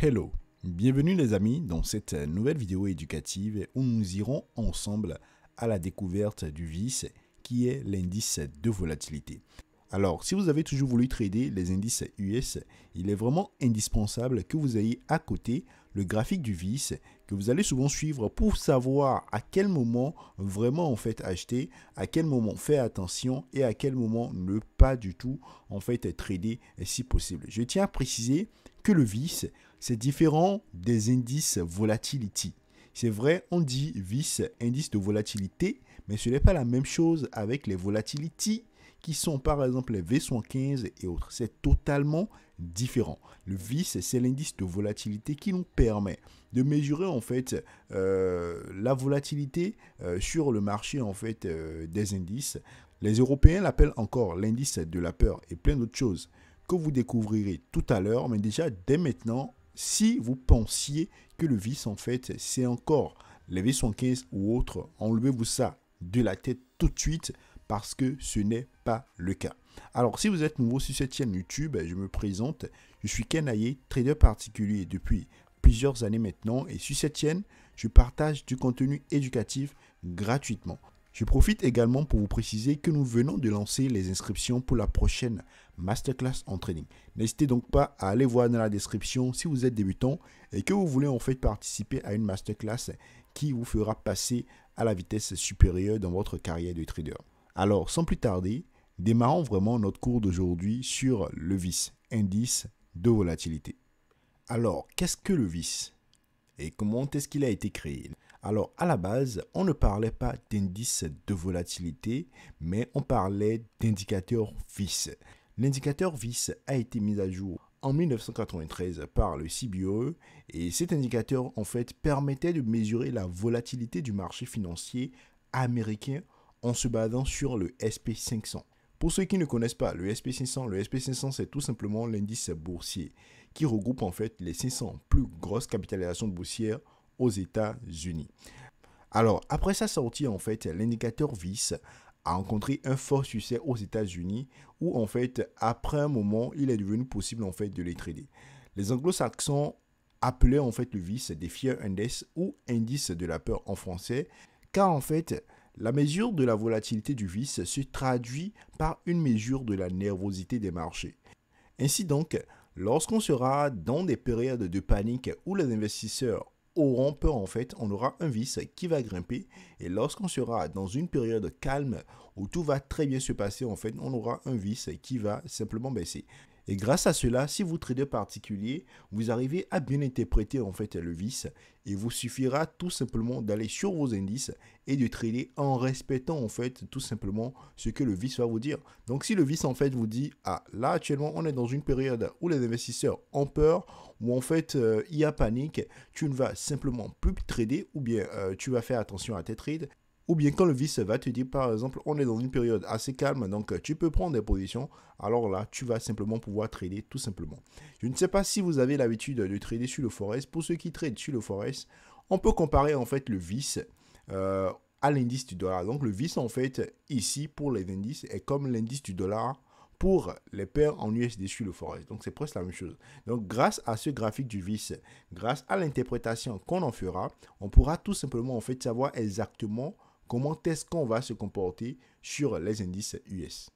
Hello, bienvenue les amis dans cette nouvelle vidéo éducative où nous irons ensemble à la découverte du VIX qui est l'indice de volatilité. Alors, si vous avez toujours voulu trader les indices US, il est vraiment indispensable que vous ayez à côté le graphique du VIX que vous allez souvent suivre pour savoir à quel moment vraiment en fait acheter, à quel moment faire attention et à quel moment ne pas du tout en fait trader si possible. Je tiens à préciser que le VIX, c'est différent des indices volatility. C'est vrai, on dit VIX, indice de volatilité, mais ce n'est pas la même chose avec les volatility qui sont par exemple les V75 et autres. C'est totalement différent. Le VIX, c'est l'indice de volatilité qui nous permet de mesurer en fait la volatilité sur le marché en fait des indices. Les Européens l'appellent encore l'indice de la peur et plein d'autres choses que vous découvrirez tout à l'heure. Mais déjà, dès maintenant, si vous pensiez que le VIX en fait c'est encore les V75 ou autres, enlevez-vous ça de la tête tout de suite, parce que ce n'est pas le cas. Alors, si vous êtes nouveau sur cette chaîne YouTube, je me présente. Je suis Ken Aye, trader particulier depuis plusieurs années maintenant. Et sur cette chaîne, je partage du contenu éducatif gratuitement. Je profite également pour vous préciser que nous venons de lancer les inscriptions pour la prochaine masterclass en trading. N'hésitez donc pas à aller voir dans la description si vous êtes débutant et que vous voulez en fait participer à une masterclass qui vous fera passer à la vitesse supérieure dans votre carrière de trader. Alors, sans plus tarder, démarrons vraiment notre cours d'aujourd'hui sur le VIX, indice de volatilité. Alors, qu'est-ce que le VIX et comment est-ce qu'il a été créé? Alors, à la base, on ne parlait pas d'indice de volatilité, mais on parlait d'indicateur VIX. L'indicateur VIX a été mis à jour en 1993 par le CBOE et cet indicateur, en fait, permettait de mesurer la volatilité du marché financier américain en se basant sur le SP500. Pour ceux qui ne connaissent pas le SP500 c'est tout simplement l'indice boursier qui regroupe en fait les 500 plus grosses capitalisations boursières aux États-Unis. Alors, après sa sortie, en fait, l'indicateur VIX a rencontré un fort succès aux États-Unis où en fait, après un moment, il est devenu possible en fait de les trader. Les anglo-saxons appelaient en fait le VIX des Fear Index ou indice de la peur en français, car en fait, la mesure de la volatilité du VIX se traduit par une mesure de la nervosité des marchés. Ainsi donc, lorsqu'on sera dans des périodes de panique où les investisseurs auront peur, en fait, on aura un VIX qui va grimper. Et lorsqu'on sera dans une période calme où tout va très bien se passer, en fait, on aura un VIX qui va simplement baisser. Et grâce à cela, si vous tradez particulier, vous arrivez à bien interpréter en fait le VIX et vous suffira tout simplement d'aller sur vos indices et de trader en respectant en fait tout simplement ce que le VIX va vous dire. Donc si le VIX en fait vous dit ah là actuellement on est dans une période où les investisseurs ont peur, où en fait il y a panique, tu ne vas simplement plus trader ou bien tu vas faire attention à tes trades. Ou bien quand le VIX va te dire, par exemple, on est dans une période assez calme, donc tu peux prendre des positions. Alors là, tu vas simplement pouvoir trader tout simplement. Je ne sais pas si vous avez l'habitude de trader sur le Forex. Pour ceux qui tradent sur le Forex, on peut comparer en fait le VIX à l'indice du dollar. Donc le VIX en fait, ici pour les indices, est comme l'indice du dollar pour les paires en USD sur le Forex. Donc c'est presque la même chose. Donc grâce à ce graphique du VIX, grâce à l'interprétation qu'on en fera, on pourra tout simplement en fait savoir exactement comment est-ce qu'on va se comporter sur les indices US.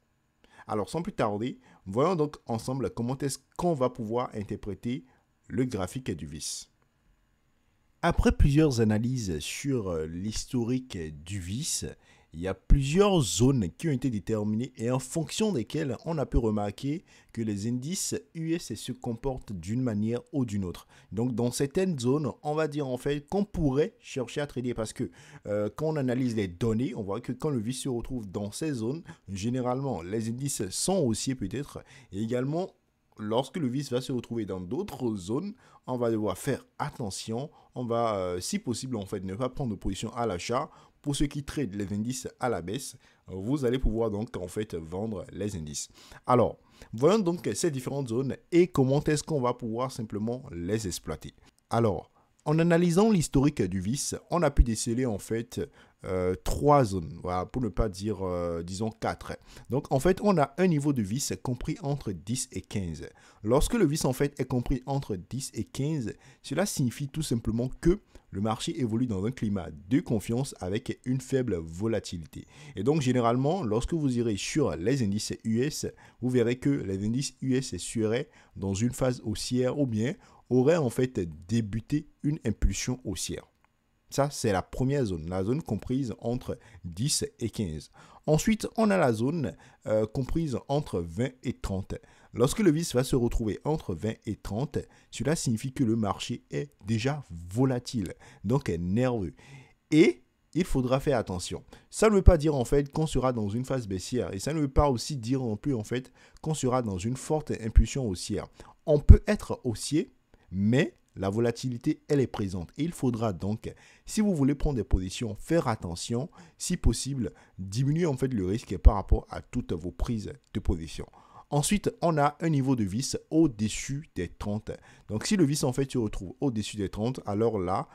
Alors sans plus tarder, voyons donc ensemble comment est-ce qu'on va pouvoir interpréter le graphique du VIX. Après plusieurs analyses sur l'historique du VIX, il y a plusieurs zones qui ont été déterminées et en fonction desquelles on a pu remarquer que les indices US se comportent d'une manière ou d'une autre. Donc dans certaines zones, on va dire en fait qu'on pourrait chercher à trader parce que quand on analyse les données, on voit que quand le VIX se retrouve dans ces zones, généralement les indices sont haussiers peut-être et également lorsque le VIX va se retrouver dans d'autres zones, on va devoir faire attention. On va, si possible, en fait, ne pas prendre de position à l'achat. Pour ceux qui tradent les indices à la baisse, vous allez pouvoir donc, en fait, vendre les indices. Alors, voyons donc ces différentes zones et comment est-ce qu'on va pouvoir simplement les exploiter. Alors, en analysant l'historique du VIX, on a pu déceler, en fait, trois zones, voilà, pour ne pas dire, disons, 4. Donc, en fait, on a un niveau de vis compris entre 10 et 15. Lorsque le vis, en fait, est compris entre 10 et 15, cela signifie tout simplement que le marché évolue dans un climat de confiance avec une faible volatilité. Et donc, généralement, lorsque vous irez sur les indices US, vous verrez que les indices US seraient dans une phase haussière ou bien auraient en fait débuté une impulsion haussière. Ça, c'est la première zone, la zone comprise entre 10 et 15. Ensuite, on a la zone comprise entre 20 et 30. Lorsque le vis va se retrouver entre 20 et 30, cela signifie que le marché est déjà volatile, donc est nerveux. Et il faudra faire attention. Ça ne veut pas dire en fait qu'on sera dans une phase baissière et ça ne veut pas aussi dire non plus en fait qu'on sera dans une forte impulsion haussière. On peut être haussier, mais la volatilité, elle est présente. Et il faudra donc, si vous voulez prendre des positions, faire attention. Si possible, diminuer en fait le risque par rapport à toutes vos prises de position. Ensuite, on a un niveau de vis au-dessus des 30. Donc, si le vis en fait se retrouve au-dessus des 30, alors là,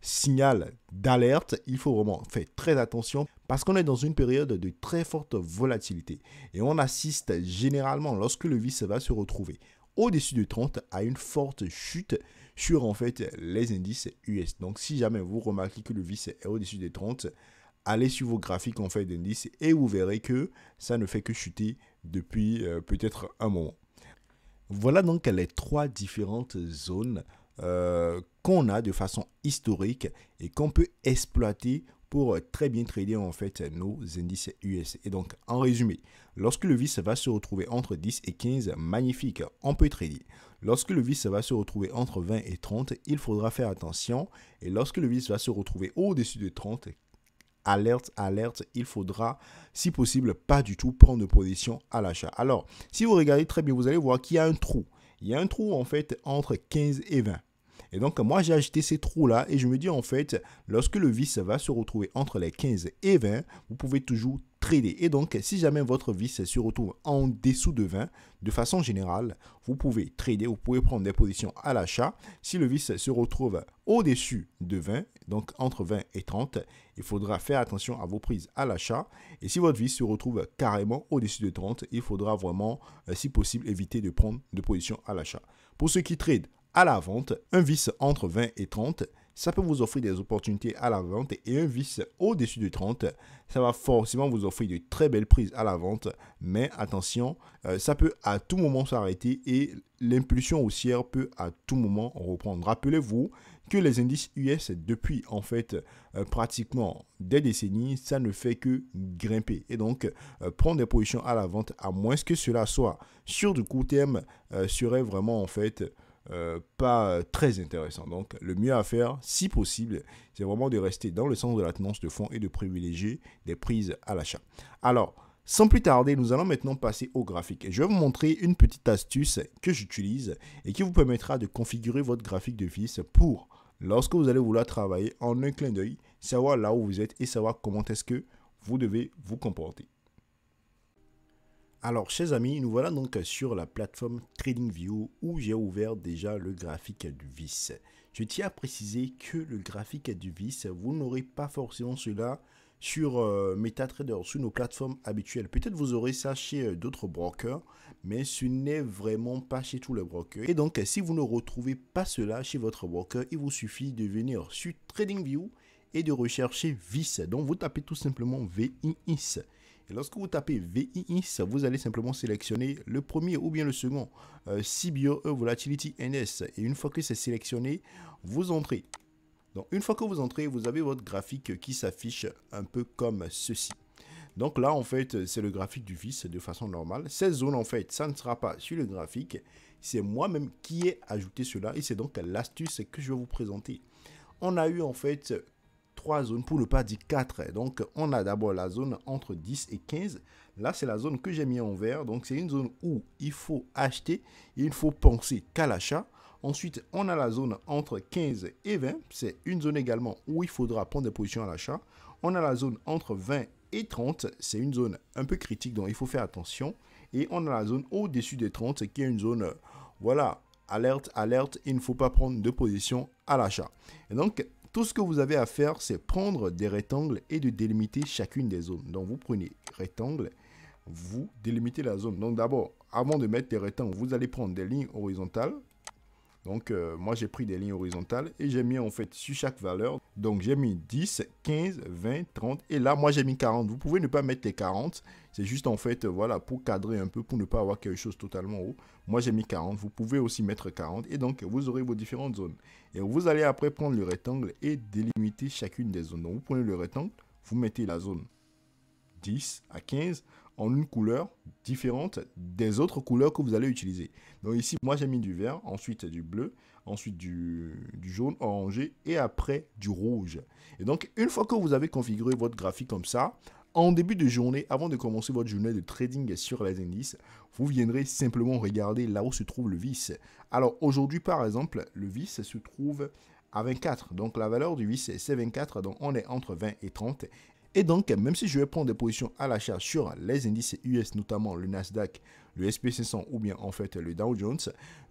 signal d'alerte, il faut vraiment faire très attention parce qu'on est dans une période de très forte volatilité. Et on assiste généralement, lorsque le vis va se retrouver au-dessus de 30, à une forte chute sur en fait les indices US. Donc si jamais vous remarquez que le vis est au-dessus des 30, allez sur vos graphiques en fait d'indices et vous verrez que ça ne fait que chuter depuis peut-être un moment. Voilà donc les trois différentes zones qu'on a de façon historique et qu'on peut exploiter pour très bien trader en fait nos indices US. Et donc, en résumé, lorsque le vis va se retrouver entre 10 et 15, magnifique, on peut trader. Lorsque le vis va se retrouver entre 20 et 30, il faudra faire attention. Et lorsque le vis va se retrouver au-dessus de 30, alerte, alerte, il faudra, si possible, pas du tout prendre de position à l'achat. Alors, si vous regardez très bien, vous allez voir qu'il y a un trou. Il y a un trou en fait entre 15 et 20. Et donc, moi, j'ai acheté ces trous-là et je me dis, en fait, lorsque le vis va se retrouver entre les 15 et 20, vous pouvez toujours trader. Et donc, si jamais votre vis se retrouve en dessous de 20, de façon générale, vous pouvez trader, vous pouvez prendre des positions à l'achat. Si le vis se retrouve au-dessus de 20, donc entre 20 et 30, il faudra faire attention à vos prises à l'achat. Et si votre vis se retrouve carrément au-dessus de 30, il faudra vraiment, si possible, éviter de prendre de positions à l'achat. Pour ceux qui tradent à la vente, un vis entre 20 et 30, ça peut vous offrir des opportunités à la vente et un vis au-dessus de 30, ça va forcément vous offrir de très belles prises à la vente, mais attention, ça peut à tout moment s'arrêter et l'impulsion haussière peut à tout moment reprendre. Rappelez-vous que les indices US depuis en fait pratiquement des décennies, ça ne fait que grimper et donc prendre des positions à la vente à moins que cela soit sur du court terme serait vraiment en fait pas très intéressant. Donc, le mieux à faire, si possible, c'est vraiment de rester dans le sens de la tendance de fond et de privilégier des prises à l'achat. Alors, sans plus tarder, nous allons maintenant passer au graphique. Je vais vous montrer une petite astuce que j'utilise et qui vous permettra de configurer votre graphique de vis pour, lorsque vous allez vouloir travailler en un clin d'œil, savoir là où vous êtes et savoir comment est-ce que vous devez vous comporter. Alors, chers amis, nous voilà donc sur la plateforme TradingView où j'ai ouvert déjà le graphique du vis. Je tiens à préciser que le graphique du vis, vous n'aurez pas forcément cela sur MetaTrader, sur nos plateformes habituelles. Peut-être vous aurez ça chez d'autres brokers, mais ce n'est vraiment pas chez tous les brokers. Et donc, si vous ne retrouvez pas cela chez votre broker, il vous suffit de venir sur TradingView et de rechercher vis. Donc, vous tapez tout simplement VIS. Et lorsque vous tapez VIS, vous allez simplement sélectionner le premier ou bien le second, CBOE Volatility NS. Et une fois que c'est sélectionné, vous entrez. Donc, une fois que vous entrez, vous avez votre graphique qui s'affiche un peu comme ceci. Donc là, en fait, c'est le graphique du vis de façon normale. Cette zone, en fait, ça ne sera pas sur le graphique. C'est moi-même qui ai ajouté cela. Et c'est donc l'astuce que je vais vous présenter. On a eu, en fait, 3 zones, pour ne pas dire 4. Donc, on a d'abord la zone entre 10 et 15. Là, c'est la zone que j'ai mis en vert. Donc, c'est une zone où il faut acheter. Et il faut penser qu'à l'achat. Ensuite, on a la zone entre 15 et 20. C'est une zone également où il faudra prendre des positions à l'achat. On a la zone entre 20 et 30. C'est une zone un peu critique, donc il faut faire attention. Et on a la zone au-dessus des 30, qui est une zone, voilà, alerte, alerte. Il ne faut pas prendre de position à l'achat. Et donc, tout ce que vous avez à faire, c'est prendre des rectangles et de délimiter chacune des zones. Donc, vous prenez rectangle, vous délimitez la zone. Donc, d'abord, avant de mettre des rectangles, vous allez prendre des lignes horizontales. Donc, moi, j'ai pris des lignes horizontales et j'ai mis en fait sur chaque valeur. Donc, j'ai mis 10, 15, 20, 30 et là, moi, j'ai mis 40. Vous pouvez ne pas mettre les 40. C'est juste en fait, voilà, pour cadrer un peu, pour ne pas avoir quelque chose totalement haut. Moi, j'ai mis 40. Vous pouvez aussi mettre 40 et donc, vous aurez vos différentes zones. Et vous allez après prendre le rectangle et délimiter chacune des zones. Donc, vous prenez le rectangle, vous mettez la zone 10 à 15 en une couleur différente des autres couleurs que vous allez utiliser. Donc ici, moi j'ai mis du vert, ensuite du bleu, ensuite du jaune orangé et après du rouge. Et donc, une fois que vous avez configuré votre graphique comme ça, en début de journée, avant de commencer votre journée de trading sur les indices, vous viendrez simplement regarder là où se trouve le VIX. Alors aujourd'hui, par exemple, le VIX se trouve à 24. Donc la valeur du VIX, c'est 24. Donc on est entre 20 et 30. Et donc, même si je vais prendre des positions à l'achat sur les indices US, notamment le Nasdaq, le SP500 ou bien en fait le Dow Jones,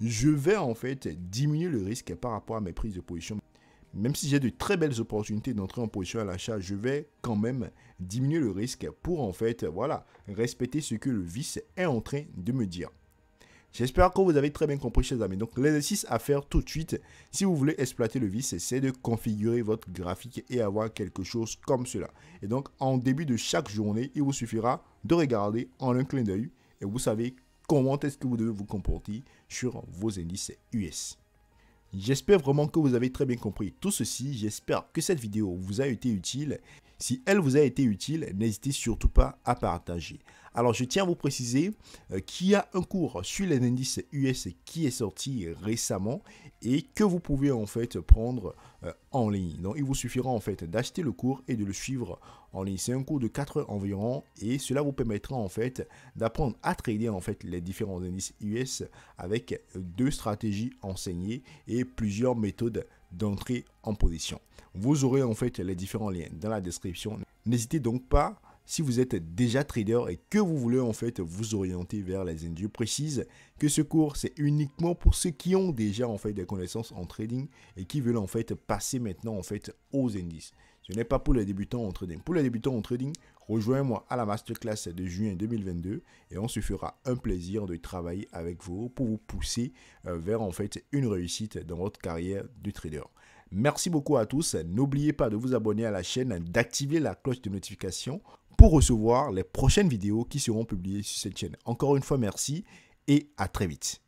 je vais en fait diminuer le risque par rapport à mes prises de position. Même si j'ai de très belles opportunités d'entrer en position à l'achat, je vais quand même diminuer le risque pour en fait, voilà, respecter ce que le VIX est en train de me dire. J'espère que vous avez très bien compris, chers amis. Donc, l'exercice à faire tout de suite, si vous voulez exploiter le VIX, c'est de configurer votre graphique et avoir quelque chose comme cela. Et donc, en début de chaque journée, il vous suffira de regarder en un clin d'œil et vous savez comment est-ce que vous devez vous comporter sur vos indices US. J'espère vraiment que vous avez très bien compris tout ceci. J'espère que cette vidéo vous a été utile. Si elle vous a été utile, n'hésitez surtout pas à partager. Alors, je tiens à vous préciser qu'il y a un cours sur les indices US qui est sorti récemment et que vous pouvez en fait prendre en ligne. Donc, il vous suffira en fait d'acheter le cours et de le suivre en ligne. C'est un cours de 4 heures environ et cela vous permettra en fait d'apprendre à trader en fait les différents indices US avec 2 stratégies enseignées et plusieurs méthodes d'entrée en position. Vous aurez en fait les différents liens dans la description. N'hésitez donc pas, si vous êtes déjà trader et que vous voulez en fait vous orienter vers les indices. Je précise que ce cours c'est uniquement pour ceux qui ont déjà en fait des connaissances en trading et qui veulent en fait passer maintenant en fait aux indices. Ce n'est pas pour les débutants en trading. Pour les débutants en trading, rejoignez-moi à la masterclass de juin 2022 et on se fera un plaisir de travailler avec vous pour vous pousser vers en fait une réussite dans votre carrière de trader. Merci beaucoup à tous. N'oubliez pas de vous abonner à la chaîne, d'activer la cloche de notification pour recevoir les prochaines vidéos qui seront publiées sur cette chaîne. Encore une fois, merci et à très vite.